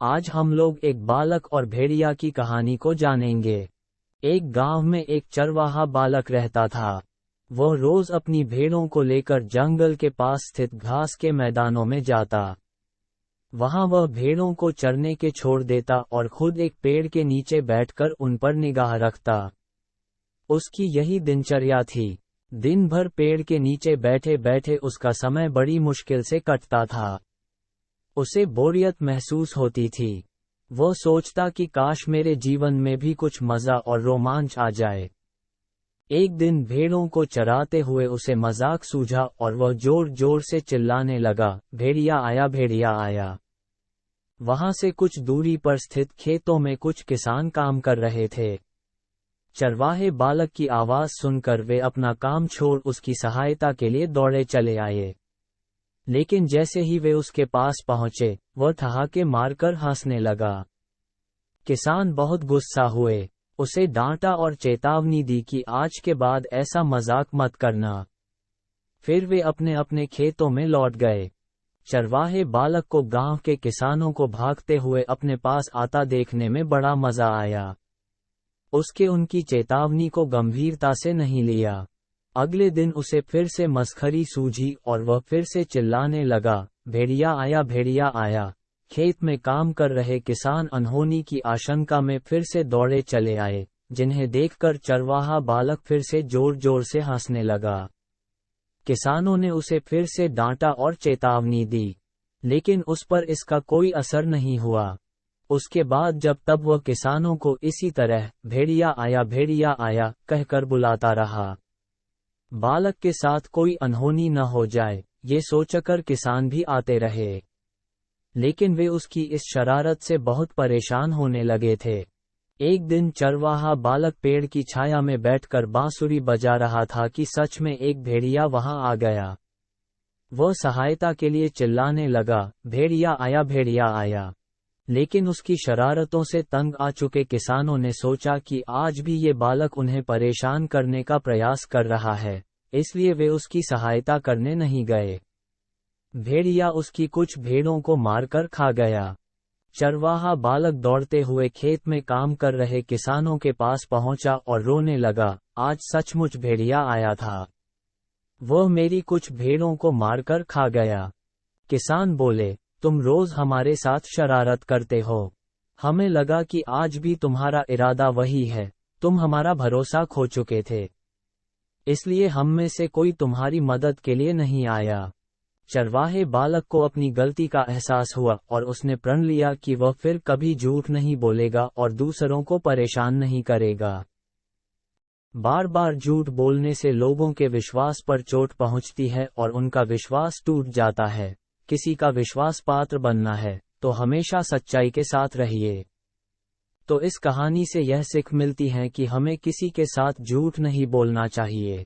आज हम लोग एक बालक और भेड़िया की कहानी को जानेंगे। एक गांव में एक चरवाहा बालक रहता था। वह रोज अपनी भेड़ों को लेकर जंगल के पास स्थित घास के मैदानों में जाता। वहां वह भेड़ों को चरने के छोड़ देता और खुद एक पेड़ के नीचे बैठकर उन पर निगाह रखता। उसकी यही दिनचर्या थी। दिन भर पेड़ के नीचे बैठे बैठे उसका समय बड़ी मुश्किल से कटता था। उसे बोरियत महसूस होती थी। वह सोचता कि काश मेरे जीवन में भी कुछ मजा और रोमांच आ जाए। एक दिन भेड़ों को चराते हुए उसे मजाक सूझा और वह जोर जोर से चिल्लाने लगा, भेड़िया आया, भेड़िया आया। वहां से कुछ दूरी पर स्थित खेतों में कुछ किसान काम कर रहे थे। चरवाहे बालक की आवाज सुनकर वे अपना काम छोड़ उसकी सहायता के लिए दौड़े चले आए। लेकिन जैसे ही वे उसके पास पहुंचे, वह ठहाके मारकर हंसने लगा। किसान बहुत गुस्सा हुए, उसे डांटा और चेतावनी दी कि आज के बाद ऐसा मजाक मत करना। फिर वे अपने अपने खेतों में लौट गए। चरवाहे बालक को गांव के किसानों को भागते हुए अपने पास आता देखने में बड़ा मजा आया। उसके उनकी चेतावनी को गंभीरता से नहीं लिया। अगले दिन उसे फिर से मस्खरी सूझी और वह फिर से चिल्लाने लगा, भेड़िया आया, भेड़िया आया। खेत में काम कर रहे किसान अनहोनी की आशंका में फिर से दौड़े चले आए, जिन्हें देखकर चरवाहा बालक फिर से जोर जोर से हंसने लगा। किसानों ने उसे फिर से डांटा और चेतावनी दी, लेकिन उस पर इसका कोई असर नहीं हुआ। उसके बाद जब तब वह किसानों को इसी तरह भेड़िया आया कहकर बुलाता रहा। बालक के साथ कोई अनहोनी न हो जाए, ये सोचकर किसान भी आते रहे। लेकिन वे उसकी इस शरारत से बहुत परेशान होने लगे थे। एक दिन चरवाहा बालक पेड़ की छाया में बैठकर बांसुरी बजा रहा था कि सच में एक भेड़िया वहां आ गया। वह सहायता के लिए चिल्लाने लगा, भेड़िया आया, भेड़िया आया। लेकिन उसकी शरारतों से तंग आ चुके किसानों ने सोचा कि आज भी ये बालक उन्हें परेशान करने का प्रयास कर रहा है, इसलिए वे उसकी सहायता करने नहीं गए। भेड़िया उसकी कुछ भेड़ों को मारकर खा गया। चरवाहा बालक दौड़ते हुए खेत में काम कर रहे किसानों के पास पहुंचा और रोने लगा, आज सचमुच भेड़िया आया था। वह मेरी कुछ भेड़ों को मारकर खा गया। किसान बोले, तुम रोज हमारे साथ शरारत करते हो। हमें लगा कि आज भी तुम्हारा इरादा वही है। तुम हमारा भरोसा खो चुके थे, इसलिए हम में से कोई तुम्हारी मदद के लिए नहीं आया। चरवाहे बालक को अपनी गलती का एहसास हुआ और उसने प्रण लिया कि वह फिर कभी झूठ नहीं बोलेगा और दूसरों को परेशान नहीं करेगा। बार बार झूठ बोलने से लोगों के विश्वास पर चोट पहुंचती है और उनका विश्वास टूट जाता है। किसी का विश्वास पात्र बनना है तो हमेशा सच्चाई के साथ रहिए। तो इस कहानी से यह सीख मिलती है कि हमें किसी के साथ झूठ नहीं बोलना चाहिए।